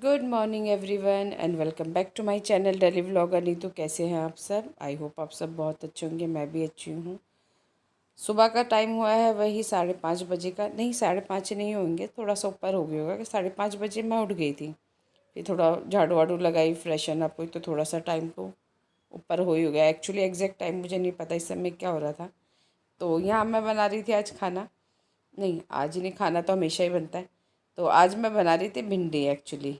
Good morning everyone and welcome back to my channel daily vlogger Neetu. कैसे हैं आप सब? आई होप आप सब बहुत अच्छे होंगे। मैं भी अच्छी हूँ। सुबह का टाइम हुआ है वही 5:30 बजे का। नहीं, 5:30 नहीं होंगे, थोड़ा सा ऊपर हो गया होगा कि 5:30 बजे मैं उठ गई थी। फिर थोड़ा झाड़ू वाड़ू लगाई, फ्रेशन अप हुई, तो थोड़ा सा टाइम तो ऊपर हो गया। एक्चुअली एग्जैक्ट टाइम मुझे नहीं पता इस समय क्या हो रहा था। तो यहाँ मैं बना रही थी आज खाना। नहीं, आज नहीं, खाना तो हमेशा ही बनता है। तो आज मैं बना रही थी भिंडी एक्चुअली।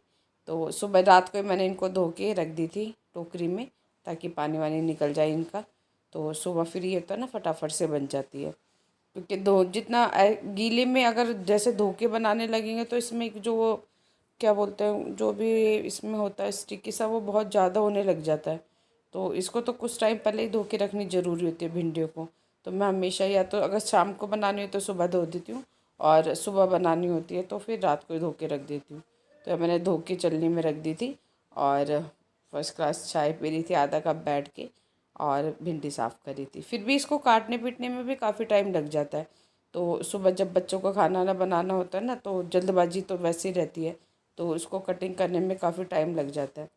तो सुबह रात को ही मैंने इनको धो के रख दी थी टोकरी में, ताकि पानी वानी निकल जाए इनका। तो सुबह फिर ये होता है ना, फटाफट से बन जाती है। क्योंकि धो जितना गीले में अगर जैसे धो के बनाने लगेंगे तो इसमें एक जो वो क्या बोलते हैं, जो भी इसमें होता है स्टिकी सा, वो बहुत ज़्यादा होने लग जाता है। तो इसको तो कुछ टाइम पहले ही धो के रखनी ज़रूरी होती है भिंडियों को। तो मैं हमेशा, या तो अगर शाम को बनानी हो तो सुबह धो देती हूँ, और सुबह बनानी होती है तो फिर रात को ही धो के रख देती हूँ। तो मैंने धो के चलनी में रख दी थी, और फर्स्ट क्लास चाय पी रही थी आधा कप बैठ के, और भिंडी साफ़ करी थी। फिर भी इसको काटने पीटने में भी काफ़ी टाइम लग जाता है। तो सुबह जब बच्चों को खाना ना बनाना होता है ना, तो जल्दबाजी तो वैसे ही रहती है, तो उसको कटिंग करने में काफ़ी टाइम लग जाता है।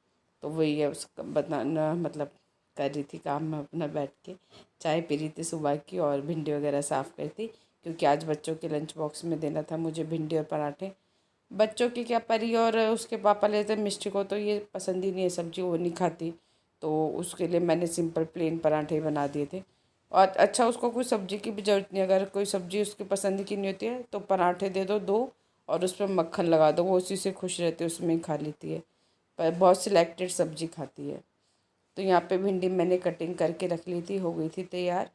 तो वही है, उसका बनाना मतलब कर रही थी काम में अपना बैठ के। चाय पी रही थी सुबह की, और भिंडी वगैरह साफ़ करी थी, क्योंकि आज बच्चों के लंच बॉक्स में देना था मुझे भिंडी और पराठे। बच्चों की क्या, परी और उसके पापा लेते हैं मिष्टी को, तो ये पसंद ही नहीं है सब्जी, वो नहीं खाती। तो उसके लिए मैंने सिंपल प्लेन पराठे बना दिए थे। और अच्छा, उसको कोई सब्जी की भी ज़रूरत नहीं, अगर कोई सब्जी उसकी पसंद की नहीं होती है तो पराठे दे दो दो, और उस पर मक्खन लगा दो, वो उसी से खुश रहती है, उसमें ही खा लेती है। पर बहुत सिलेक्टेड सब्जी खाती है। तो यहाँ पे भिंडी मैंने कटिंग करके रख ली थी, हो गई थी तैयार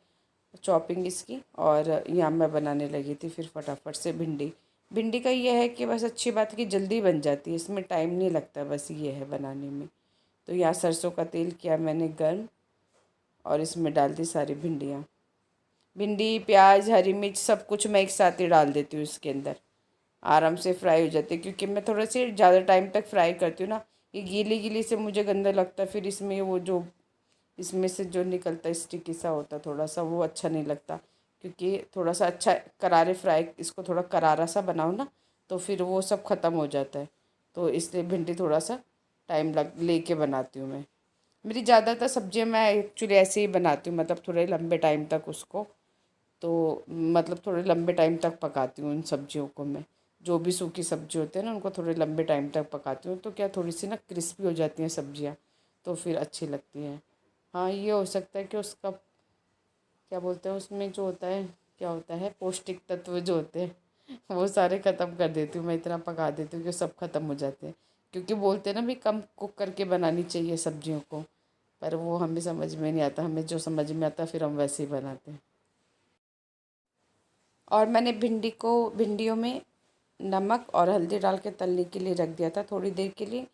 चॉपिंग इसकी, और यहाँ मैं बनाने लगी थी फिर फटाफट से भिंडी। भिंडी का ये है कि बस अच्छी बात है कि जल्दी बन जाती है, इसमें टाइम नहीं लगता, बस ये है बनाने में। तो यहाँ सरसों का तेल किया मैंने गर्म, और इसमें डाल दी सारी भिंडियाँ। भिंडी, प्याज, हरी मिर्च सब कुछ मैं एक साथ ही डाल देती हूँ इसके अंदर। आराम से फ्राई हो जाती है, क्योंकि मैं थोड़ा सी ज़्यादा टाइम तक फ्राई करती हूँ ना। ये गीली गीली से मुझे गंदा लगता है, फिर इसमें वो जो इसमें से जो निकलता है स्टिकी सा होता है थोड़ा सा, वो अच्छा नहीं लगता। क्योंकि थोड़ा सा अच्छा करारे फ्राई, इसको थोड़ा करारा सा बनाओ ना, तो फिर वो सब ख़त्म हो जाता है। तो इसलिए भिंडी थोड़ा सा टाइम लग लेके बनाती हूँ मैं। मेरी ज़्यादातर सब्जियाँ मैं एक्चुअली ऐसे ही बनाती हूँ, मतलब थोड़े लंबे टाइम तक उसको, तो मतलब थोड़े लंबे टाइम तक पकाती हूँ इन सब्जियों को मैं। जो भी सूखी सब्जी होते हैं ना, उनको थोड़े लंबे टाइम तक पकाती हूँ, तो क्या थोड़ी सी ना क्रिस्पी हो जाती हैं सब्जियाँ, तो फिर अच्छी लगती हैं। हाँ, ये हो सकता है कि उसका क्या बोलते हैं, उसमें जो होता है, क्या होता है, पौष्टिक तत्व जो होते हैं वो सारे ख़त्म कर देती हूँ मैं, इतना पका देती हूँ कि सब ख़त्म हो जाते हैं। क्योंकि बोलते हैं ना भी कम कुक करके बनानी चाहिए सब्जियों को, पर वो हमें समझ में नहीं आता। हमें जो समझ में आता है फिर हम वैसे ही बनाते हैं। और मैंने भिंडियों में नमक और हल्दी डाल के तलने के लिए रख दिया था थोड़ी देर के लिए।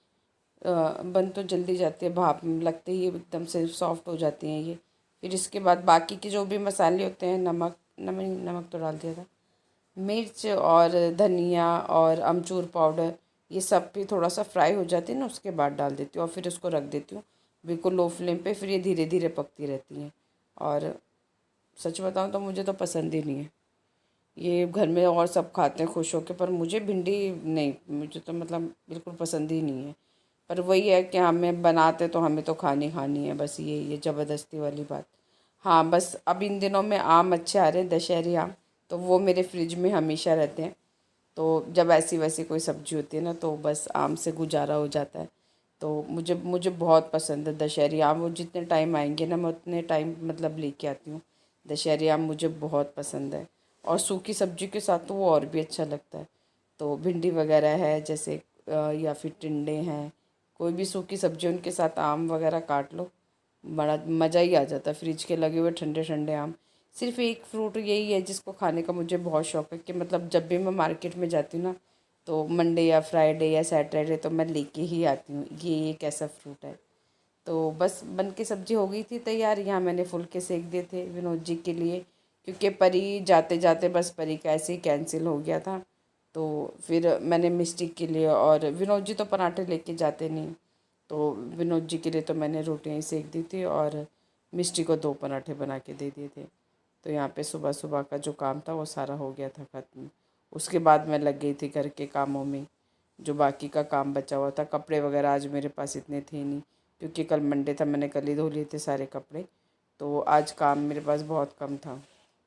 बन तो जल्दी जाती है, भाप लगते ही एकदम से सॉफ्ट हो जाती हैं ये। फिर इसके बाद बाकी के जो भी मसाले होते हैं, नमक नमक नमक तो डाल दिया था, मिर्च और धनिया और अमचूर पाउडर, ये सब भी थोड़ा सा फ्राई हो जाती है ना, उसके बाद डाल देती हूँ, और फिर उसको रख देती हूँ बिल्कुल लो फ्लेम पे। फिर ये धीरे धीरे पकती रहती हैं। और सच बताऊँ तो मुझे तो पसंद ही नहीं है ये, घर में और सब खाते हैं खुश होकर, पर मुझे भिंडी नहीं, मुझे तो मतलब बिल्कुल पसंद ही नहीं है। पर वही है कि हमें बनाते तो हमें तो खानी खानी है, बस ये ज़बरदस्ती वाली बात। हाँ, बस अब इन दिनों में आम अच्छे आ रहे हैं, दशहरी आम, तो वो मेरे फ्रिज में हमेशा रहते हैं। तो जब ऐसी वैसी कोई सब्जी होती है ना, तो बस आम से गुजारा हो जाता है। तो मुझे मुझे बहुत पसंद है दशहरी आम। वो जितने टाइम आएंगे ना, मैं उतने टाइम मतलब लेके आती हूँ। दशहरी आम मुझे बहुत पसंद है, और सूखी सब्जी के साथ तो वो और भी अच्छा लगता है। तो भिंडी वगैरह है जैसे, या फिर टिंडे हैं, कोई भी सूखी सब्जी उनके साथ आम वगैरह काट लो, बड़ा मज़ा ही आ जाता है। फ्रिज के लगे हुए ठंडे ठंडे आम। सिर्फ एक फ्रूट यही है जिसको खाने का मुझे बहुत शौक है, कि मतलब जब भी मैं मार्केट में जाती हूँ ना, तो मंडे या फ्राइडे या सैटरडे तो मैं लेके ही आती हूँ, ये एक ऐसा फ्रूट है। तो बस बन के सब्जी हो गई थी तैयार। यहाँ मैंने फुलके सेक दिए थे विनोद जी के लिए, क्योंकि परी जाते जाते बस परी का ऐसे ही कैंसिल हो गया था। तो फिर मैंने मिस्टी के लिए, और विनोद जी तो पराठे लेके जाते नहीं, तो विनोद जी के लिए तो मैंने रोटियाँ ही सेक दी थी, और मिस्टी को 2 पराठे बना के दे दिए थे। तो यहाँ पे सुबह सुबह का जो काम था वो सारा हो गया था ख़त्म। उसके बाद मैं लग गई थी घर के कामों में। जो बाकी का काम बचा हुआ था। कपड़े वगैरह आज मेरे पास इतने थे नहीं, क्योंकि कल मंडे था, मैंने कल ही धो लिए थे सारे कपड़े, तो आज काम मेरे पास बहुत कम था।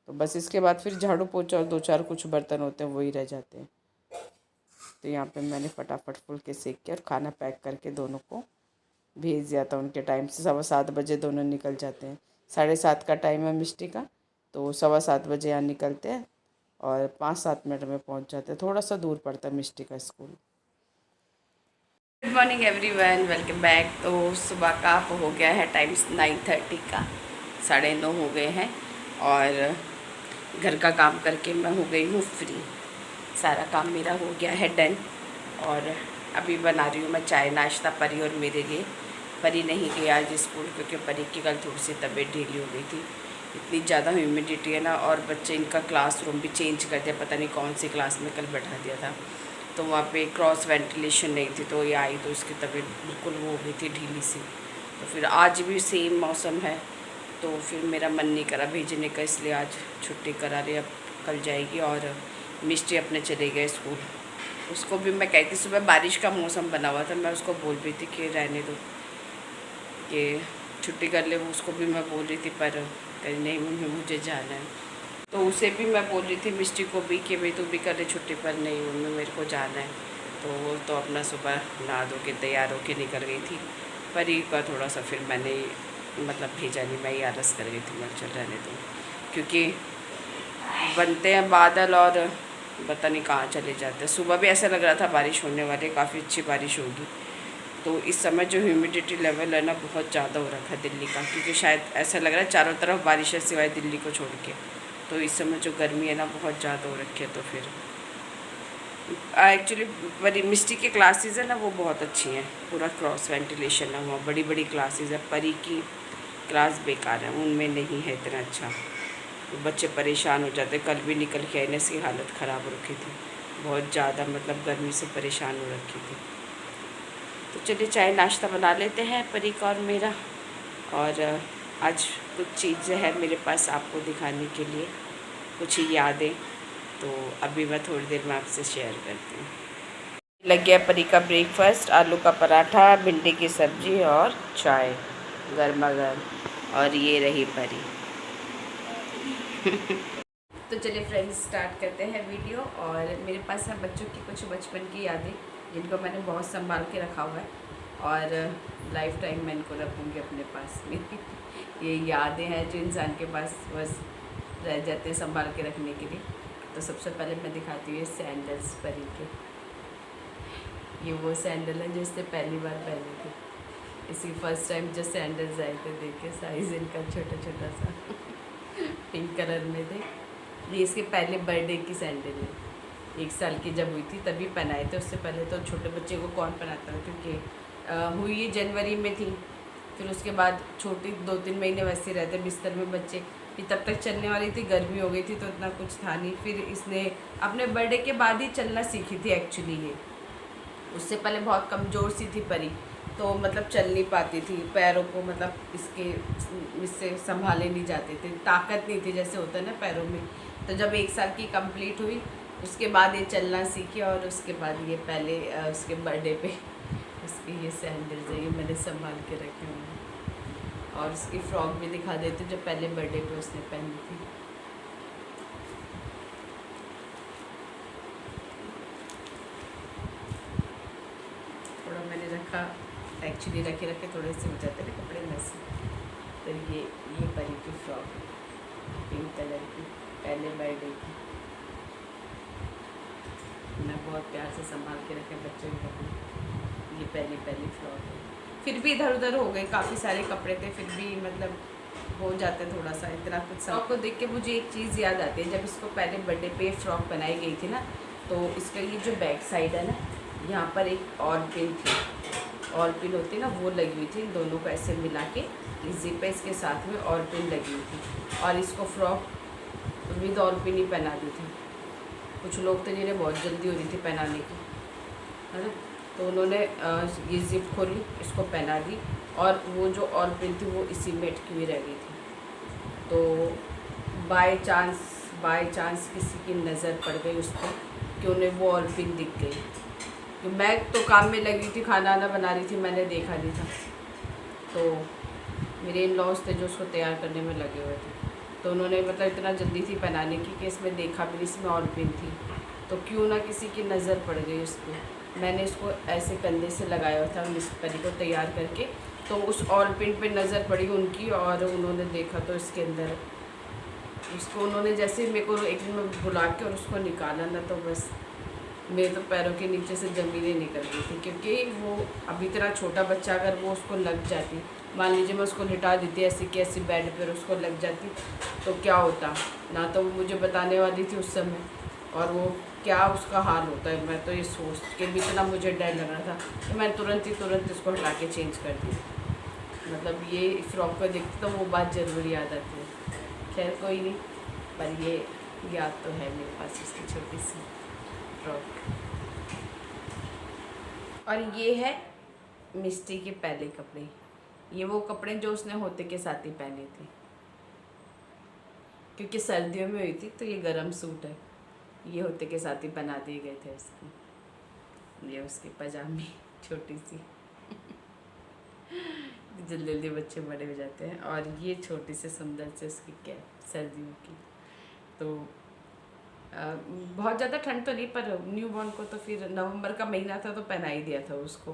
तो बस इसके बाद फिर झाड़ू पोछा और 2-4 कुछ बर्तन होते हैं वही रह जाते हैं। तो यहाँ पे मैंने फटाफट फुल्के सेक के और खाना पैक करके दोनों को भेज दिया था उनके टाइम से। 7:15 बजे दोनों निकल जाते हैं। 7:30 का टाइम है मिष्टी का, तो 7:15 बजे यहाँ निकलते हैं और 5-7 मिनट में पहुँच जाते हैं। थोड़ा सा दूर पड़ता है मिष्टी का school. Good morning everyone, welcome back. तो सुबह का हो गया है टाइम 9:30 का, 9:30 हो गए हैं और घर का काम करके मैं हो गई हूँ फ्री। सारा काम मेरा हो गया है डन और अभी बना रही हूँ मैं चाय नाश्ता परी और मेरे लिए। परी नहीं गई आज स्कूल, क्योंकि परी की कल थोड़ी सी तबीयत ढीली हो गई थी। इतनी ज़्यादा ह्यूमिडिटी है ना, और बच्चे इनका क्लासरूम भी चेंज कर दिया, पता नहीं कौन सी क्लास में कल बैठा दिया था, तो वहाँ पे क्रॉस वेंटिलेशन नहीं थी, तो ये आई तो इसकी तबीयत बिल्कुल वो हो गई थी ढीली सी। तो फिर आज भी सेम मौसम है, तो फिर मेरा मन नहीं करा भेजने का, इसलिए आज छुट्टी करा रही। अब कल जाएगी। और मिष्टी अपने चले गए स्कूल। उसको भी मैं कहती, सुबह बारिश का मौसम बना हुआ था, मैं उसको बोल रही थी कि रहने दो, कि छुट्टी कर ले। वो उसको भी मैं बोल रही थी, पर कहीं नहीं मम्मी मुझे जाना है। तो उसे भी मैं बोल रही थी मिष्टी को भी कि भाई तू भी कर ले छुट्टी, पर नहीं मम्मी मेरे को जाना है। तो वो तो अपना सुबह नहा धो के तैयार होके निकल गई थी। परी का थोड़ा सा फिर मैंने मतलब भेजा नहीं, मैं ही आलस कर गई थी, मैं चल रहने दूँ, क्योंकि बनते हैं बादल और पता नहीं कहाँ चले जाते हैं। सुबह भी ऐसा लग रहा था बारिश होने वाली, काफ़ी अच्छी बारिश होगी। तो इस समय जो ह्यूमिडिटी लेवल है ना बहुत ज़्यादा हो रखा है दिल्ली का, क्योंकि शायद ऐसा लग रहा है चारों तरफ बारिश है सिवाय दिल्ली को छोड़ के। तो इस समय जो गर्मी है ना बहुत ज़्यादा हो रखी है। तो फिर एक्चुअली बड़ी मिष्टी की क्लासेस है ना वो बहुत अच्छी हैं, पूरा क्रॉस वेंटिलेशन है वहाँ, बड़ी बड़ी क्लासेस है। परी की क्लास बेकार है, उनमें नहीं है इतना अच्छा, तो बच्चे परेशान हो जाते। कल भी निकल के आईने की हालत ख़राब हो रखी थी, बहुत ज़्यादा मतलब गर्मी से परेशान हो रखी थी। तो चलिए चाय नाश्ता बना लेते हैं परी का और मेरा। और आज कुछ चीज़ें हैं मेरे पास आपको दिखाने के लिए, कुछ यादें, तो अभी मैं थोड़ी देर में आपसे शेयर करती हूँ। लग गया परी का ब्रेकफास्ट, आलू का पराठा, भिंडी की सब्ज़ी और चाय गर्मा गर्म, और ये रही परी। तो चलिए फ्रेंड्स स्टार्ट करते हैं वीडियो। और मेरे पास है बच्चों की कुछ बचपन की यादें, जिनको मैंने बहुत संभाल के रखा हुआ है और लाइफ टाइम मैं इनको रखूँगी अपने पास में। ये यादें हैं जो इंसान के पास बस रह जाते हैं संभाल के रखने के लिए। तो सबसे पहले मैं दिखाती हूँ ये सैंडल्स परी के। ये वो सैंडल है जो इससे पहली बार पहने थे, इसी फर्स्ट टाइम जो सैंडल्स आए थे, देखिए साइज़ इनका छोटा छोटा सा पिंक कलर में थे। ये इसके पहले बर्थडे की सैंडल है, 1 साल की जब हुई थी तभी पहनाए थे। उससे पहले तो छोटे बच्चे को कौन पहनाता है, क्योंकि हुई ये जनवरी में थी। फिर उसके बाद छोटी 2-3 महीने वैसे रहते बिस्तर में बच्चे, फिर तब तक चलने वाली थी, गर्मी हो गई थी तो इतना कुछ था नहीं। फिर इसने अपने बर्थडे के बाद ही चलना सीखी थी एक्चुअली। ये उससे पहले बहुत कमज़ोर सी थी परी, तो मतलब चल नहीं पाती थी, पैरों को मतलब इससे संभाले नहीं जाते थे, ताकत नहीं थी जैसे होता है ना पैरों में। तो जब 1 साल की कंप्लीट हुई उसके बाद ये चलना सीखी, और उसके बाद ये पहले उसके बर्थडे पे उसके ये सैंडल्स है, ये मैंने संभाल के रखे हुए हैं। और उसकी फ्रॉक भी दिखा देती हूँ जो पहले बर्थडे पे उसने पहनी थी। थोड़ा मैंने रखा, एक्चुअली रखे थोड़े से हो जाते हैं कपड़े मैसी। तो ये परी की फ्रॉक पिंक कलर की, पहले बर्थडे की, मैं बहुत प्यार से संभाल के रखे बच्चों के कपड़े। ये पहली फ्रॉक है। फिर भी इधर उधर हो गए, काफ़ी सारे कपड़े थे, फिर भी मतलब हो जाते थोड़ा सा इतना कुछ। फ्रॉक को देख के मुझे एक चीज़ याद आती है, जब इसको पहले बर्थडे पे फ्रॉक बनाई गई थी ना, तो इसका ये जो बैक साइड है ना, यहाँ पर एक और पिन थी, और पिन होती है ना वो लगी हुई थी। दोनों को ऐसे मिला के इस जिप पे इसके साथ में और पिन लगी हुई थी, और इसको फ्रॉक विद और पिन ही पहना दी थी। कुछ लोग थे जिन्हें बहुत जल्दी हो रही थी पहनाने की, है ना, तो उन्होंने ये जिप खोली, इसको पहना दी, और वो जो और पिन थी वो इसी में अटकी हुई रह गई थी। तो बाय चांस किसी की नज़र पड़ गई उस पर कि उन्हें वो और पिन दिख गई, तो मैं तो काम में लगी थी, खाना वाना बना रही थी, मैंने देखा नहीं था। तो मेरे इन लॉज थे जो उसको तैयार करने में लगे हुए थे, तो उन्होंने मतलब इतना जल्दी थी बनाने की कि इसमें देखा भी नहीं, इसमें और पिन थी, तो क्यों ना किसी की नज़र पड़ गई उस पर। मैंने इसको ऐसे कंधे से लगाया हुआ था मिस परी को तैयार करके, तो उस ऑल पिन पे नज़र पड़ी उनकी, और उन्होंने देखा तो इसके अंदर उसको उन्होंने जैसे मेरे को एक दिन में बुला के और उसको निकाला ना, तो बस मेरे तो पैरों के नीचे से ज़मीनें निकल गई थी। क्योंकि वो अभी इतना छोटा बच्चा, अगर वो उसको लग जाती, मान लीजिए मैं उसको लिटा देती ऐसी कि ऐसी बेड पर उसको लग जाती, तो क्या होता ना। तो वो मुझे बताने वाली थी उस समय, और वो क्या उसका हाल होता है। मैं तो ये सोच के भी इतना मुझे डर लग रहा था कि मैं तुरंत इसको हटा के चेंज कर दी। मतलब ये फ्रॉक को देखते तो वो बात ज़रूर याद आती है। खैर कोई नहीं, पर ये याद तो है मेरे पास इसकी छोटी सी फ्रॉक। और ये है मिस्टी के पहले कपड़े, ये वो कपड़े जो उसने होते के साथ ही पहने थे, क्योंकि सर्दियों में हुई थी, तो ये गर्म सूट है, ये होते के साथ ही बना दिए गए थे उसके। ये उसकी पजामी छोटी सी जल्दी जल्दी बच्चे बड़े हो जाते हैं। और ये छोटी से सुंदर से उसकी कैप सर्दियों की। तो बहुत ज़्यादा ठंड तो नहीं, पर न्यू बॉर्न को तो फिर नवंबर का महीना था तो पहना ही दिया था उसको,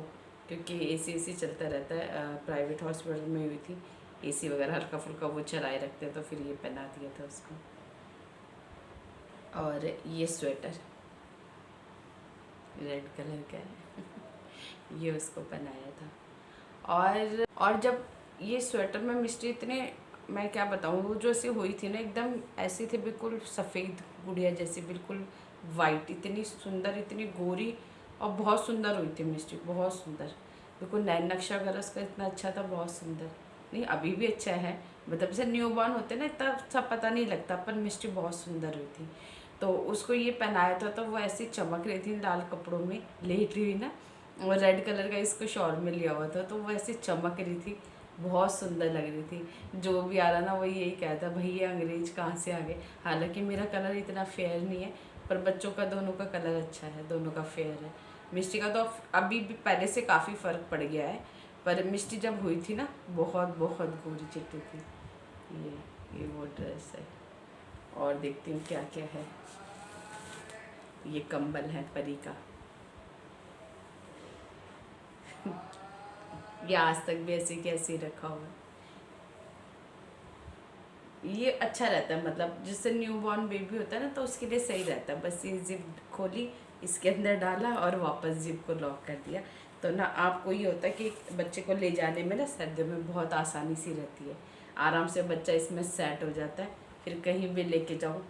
क्योंकि एसी चलता रहता है। प्राइवेट हॉस्पिटल में हुई थी, एसी वगैरह हल्का फुल्का वो चलाए रखते हैं, तो फिर ये पहना दिया था उसको। और ये स्वेटर रेड कलर का है ये उसको पहनाया था। और जब ये स्वेटर में मिस्टी इतने, मैं क्या बताऊँ, वो जो ऐसी हुई थी ना, एकदम ऐसी थी बिल्कुल सफ़ेद गुड़िया जैसी, बिल्कुल वाइट, इतनी सुंदर, इतनी गोरी, और बहुत सुंदर हुई थी मिस्टी, बहुत सुंदर, बिल्कुल नैन नक्शा वगैरह उसका इतना अच्छा था, बहुत सुंदर। नहीं अभी भी अच्छा है, मतलब जैसे न्यू बॉर्न होते ना इतना सब पता नहीं लगता, पर मिस्टी बहुत सुंदर हुई थी। तो उसको ये पहनाया था, तो वो ऐसी चमक रही थी लाल कपड़ों में लेट हुई ना, और रेड कलर का इसको शॉल में लिया हुआ था, तो वो ऐसे चमक रही थी, बहुत सुंदर लग रही थी। जो भी आ रहा ना वो यही कहता भाई ये अंग्रेज कहाँ से आ गए। हालांकि मेरा कलर इतना फेयर नहीं है, पर बच्चों का दोनों का कलर अच्छा है, दोनों का फेयर है। मिस्टी का तो अभी भी पहले से काफ़ी फ़र्क पड़ गया है, पर मिस्टी जब हुई थी ना बहुत बहुत गोरी चिट्टी थी। ये वो ड्रेस है। और देखती हूँ क्या क्या है। ये कंबल है परी का ये आज तक भी ऐसे के ऐसे ही रखा हुआ है। ये अच्छा रहता है, मतलब जिससे न्यू बॉर्न बेबी होता है ना, तो उसके लिए सही रहता है। बस ये जिप खोली, इसके अंदर डाला और वापस जिप को लॉक कर दिया, तो ना आपको ये होता है कि बच्चे को ले जाने में ना सर्दियों में बहुत आसानी सी रहती है। आराम से बच्चा इसमें सेट हो जाता है, फिर कहीं भी लेके जाओ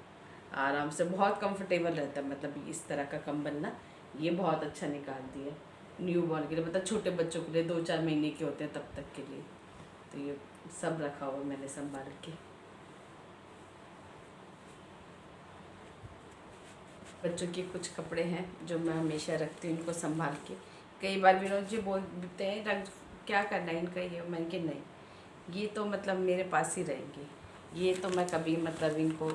आराम से, बहुत कंफर्टेबल रहता है। मतलब इस तरह का कंबल ना ये बहुत अच्छा निकाल दिया न्यू बॉर्न के लिए, मतलब छोटे बच्चों के लिए, 2-4 महीने के होते हैं तब तक के लिए। तो ये सब रखा हुआ मैंने संभाल के। बच्चों के कुछ कपड़े हैं जो मैं हमेशा रखती हूँ इनको संभाल के। कई बार विनोद जी बोलते हैं रख, क्या करना है इनका, ये मैंने कि नहीं, ये तो मतलब मेरे पास ही रहेंगे, ये तो मैं कभी मतलब इनको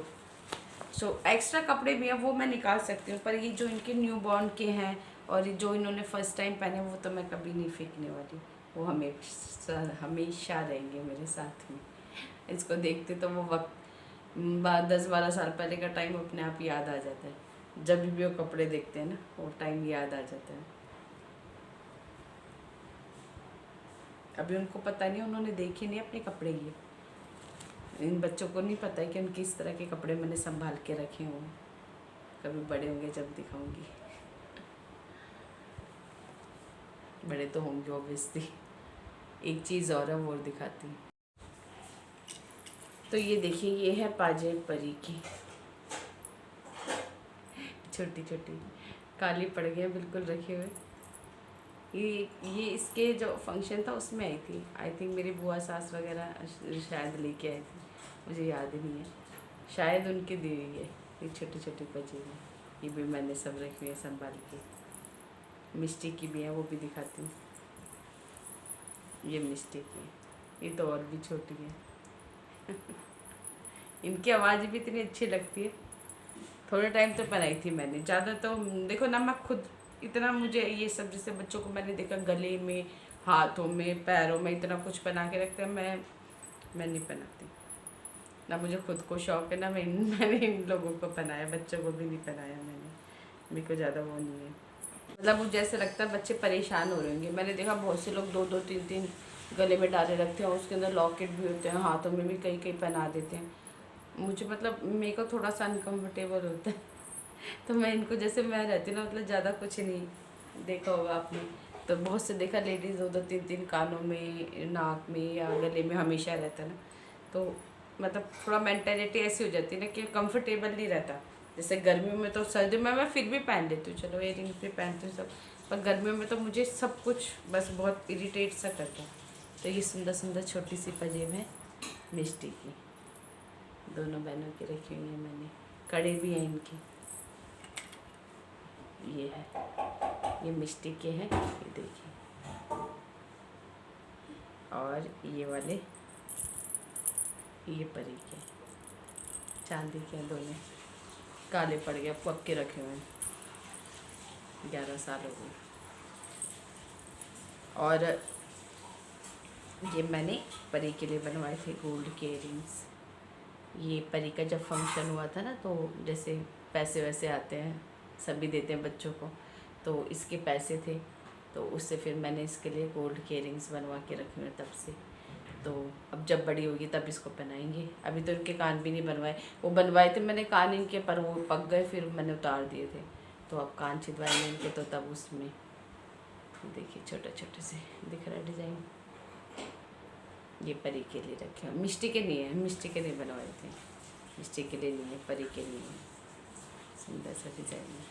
एक्स्ट्रा कपड़े भी हैं वो मैं निकाल सकती हूँ, पर ये जो इनके न्यू बॉर्न के हैं और जो इन्होंने फर्स्ट टाइम पहने वो तो मैं कभी नहीं फेंकने वाली, वो हमेशा हमेशा रहेंगे मेरे साथ में। इसको देखते तो वो वक्त 10-12 साल पहले का टाइम अपने आप याद आ जाता है। जब भी वो कपड़े देखते हैं ना वो टाइम याद आ जाता है। अभी उनको पता नहीं, उन्होंने देखे नहीं अपने कपड़े, ये इन बच्चों को नहीं पता है कि उनके इस तरह के कपड़े मैंने संभाल के रखे हों। कभी बड़े होंगे जब दिखाऊंगी, बड़े तो होंगे ऑब्वियसली। एक चीज़ और है वो दिखाती हूँ। तो ये देखिए, ये है पाजेब परी की, छोटी छोटी काली पड़ गई बिल्कुल रखे हुए। ये इसके जो फंक्शन था उसमें आई थी, आई थिंक मेरी बुआ सास वगैरह शायद लेके आई थी, मुझे याद ही नहीं है, शायद उनकी दी हुई है। ये छोटी छोटी पजेब, ये भी मैंने सब रखी हुई है संभाल के। मिस्टी की भी है, वो भी दिखाती हूँ। ये मिस्टी की, ये तो और भी छोटी है इनकी आवाज़ भी इतनी अच्छी लगती है। थोड़े टाइम तो पहनाई थी मैंने, ज़्यादा तो देखो ना, मैं खुद इतना मुझे ये सब, जैसे बच्चों को मैंने देखा गले में, हाथों में, पैरों में इतना कुछ पहना के रखते हैं, मैं नहीं पहनाती। ना मुझे खुद को शौक है, ना मैंने इन लोगों को पहनाया, बच्चों को भी नहीं पहनाया मैंने। मेरे को ज़्यादा वो नहीं है, मतलब मुझे ऐसे लगता है बच्चे परेशान हो रहे होंगे। मैंने देखा बहुत से लोग 2-2, 3-3 गले में डाले रखते हैं, उसके अंदर लॉकेट भी होते हैं, हाथों में भी कई कई पहना देते हैं। मुझे मतलब मेरे को थोड़ा सा अनकम्फर्टेबल होता है तो मैं इनको, जैसे मैं रहती ना, मतलब ज़्यादा कुछ नहीं देखा होगा आपने, तो बहुत से देखा लेडीज़ 2-2, 3-3 कानों में, नाक में या गले में हमेशा रहता है ना, तो मतलब थोड़ा मेंटेलिटी ऐसी हो जाती है ना कि कंफर्टेबल नहीं रहता। जैसे गर्मियों में तो, सर्दियों में मैं फिर भी पहन लेती हूँ, चलो इयरिंग्स भी पहनती हूँ सब, पर गर्मियों में तो मुझे सब कुछ बस बहुत इरिटेट सा करता है। तो ये सुंदर सुंदर छोटी सी पजेब है मिष्टी की, दोनों बहनों की रखी हुई है मैंने, कड़े भी हैं इनके। ये है, ये मिष्टी के हैं, ये देखिए। और ये वाले, ये परी के, चांदी के हैं दोनों, काले पड़ गए, पक के रखे हुए हैं, 11 साल हो गए। और ये मैंने परी के लिए बनवाए थे गोल्ड के इयरिंग्स। ये परी का जब फंक्शन हुआ था ना, तो जैसे पैसे वैसे आते हैं, सभी देते हैं बच्चों को, तो इसके पैसे थे, तो उससे फिर मैंने इसके लिए गोल्ड के इयरिंग्स बनवा के रखे हुए तब से। तो अब जब बड़ी होगी तब इसको पहनाएंगे। अभी तो इनके कान भी नहीं बनवाए, वो बनवाए थे मैंने कान इनके, पर वो पक गए, फिर मैंने उतार दिए थे, तो अब कान छिदवाएंगे इनके, तो तब उसमें देखिए छोटे छोटे से दिख रहा है डिज़ाइन। ये परी के लिए रखे हैं, मिष्टी के नहीं है, मिष्टी के नहीं बनवाए थे, मिष्टी के लिए नहीं है, परी के लिए है। सुंदर सा डिज़ाइन है।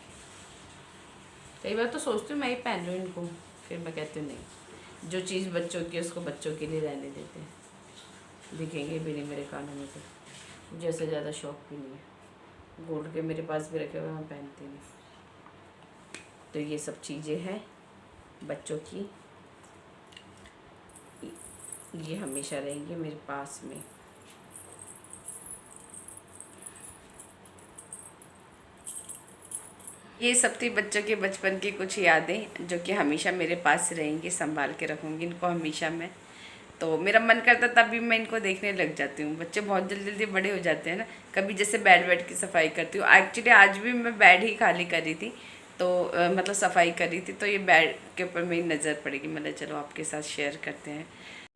कई बार तो सोचती हूँ मैं ही पहन लूँ इनको, फिर मैं कहती हूँ नहीं, जो चीज़ बच्चों की उसको बच्चों के लिए रहने देते हैं, दिखेंगे भी नहीं मेरे कानों में, तो मुझे ऐसे ज़्यादा शौक भी नहीं है। गोल्ड के मेरे पास भी रखे हुए, मैं पहनती नहीं। तो ये सब चीज़ें हैं बच्चों की, ये हमेशा रहेंगी मेरे पास में। ये सब थी बच्चों के बचपन की कुछ यादें, जो कि हमेशा मेरे पास रहेंगी, संभाल के रखूँगी इनको हमेशा मैं। तो मेरा मन करता तभी मैं इनको देखने लग जाती हूँ। बच्चे बहुत जल्दी जल्दी बड़े हो जाते हैं ना। कभी जैसे बेड की सफाई करती हूँ, एक्चुअली आज भी मैं बेड ही खाली करी थी, तो मतलब सफाई करी थी, तो ये बेड के ऊपर मेरी नज़र पड़ेगी, मतलब चलो आपके साथ शेयर करते हैं।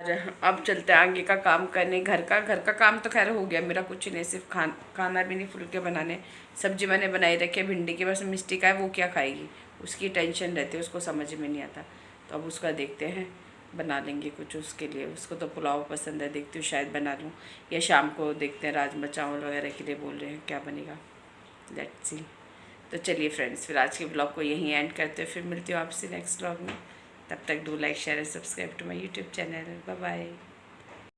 और अब चलते हैं आगे का काम करने। घर का काम तो खैर हो गया मेरा, कुछ नहीं, सिर्फ खाना भी नहीं, फुलके बनाने। सब्जी मैंने बनाई रखी है भिंडी की, बस मिष्टी का है, वो क्या खाएगी उसकी टेंशन रहती है, उसको समझ में नहीं आता। तो अब उसका देखते हैं, बना लेंगे कुछ उसके लिए। उसको तो पुलाव पसंद है, देखती हूँ शायद बना लूँ, या शाम को देखते हैं राजमा चावल वगैरह के लिए बोल रहे हैं, क्या बनेगा, लेट्स सी। तो चलिए फ्रेंड्स, फिर आज के ब्लॉग को यहीं एंड करते हैं, फिर मिलती हूँ आपसे नेक्स्ट ब्लॉग में। तब तक do like share and subscribe to my YouTube channel. Bye bye.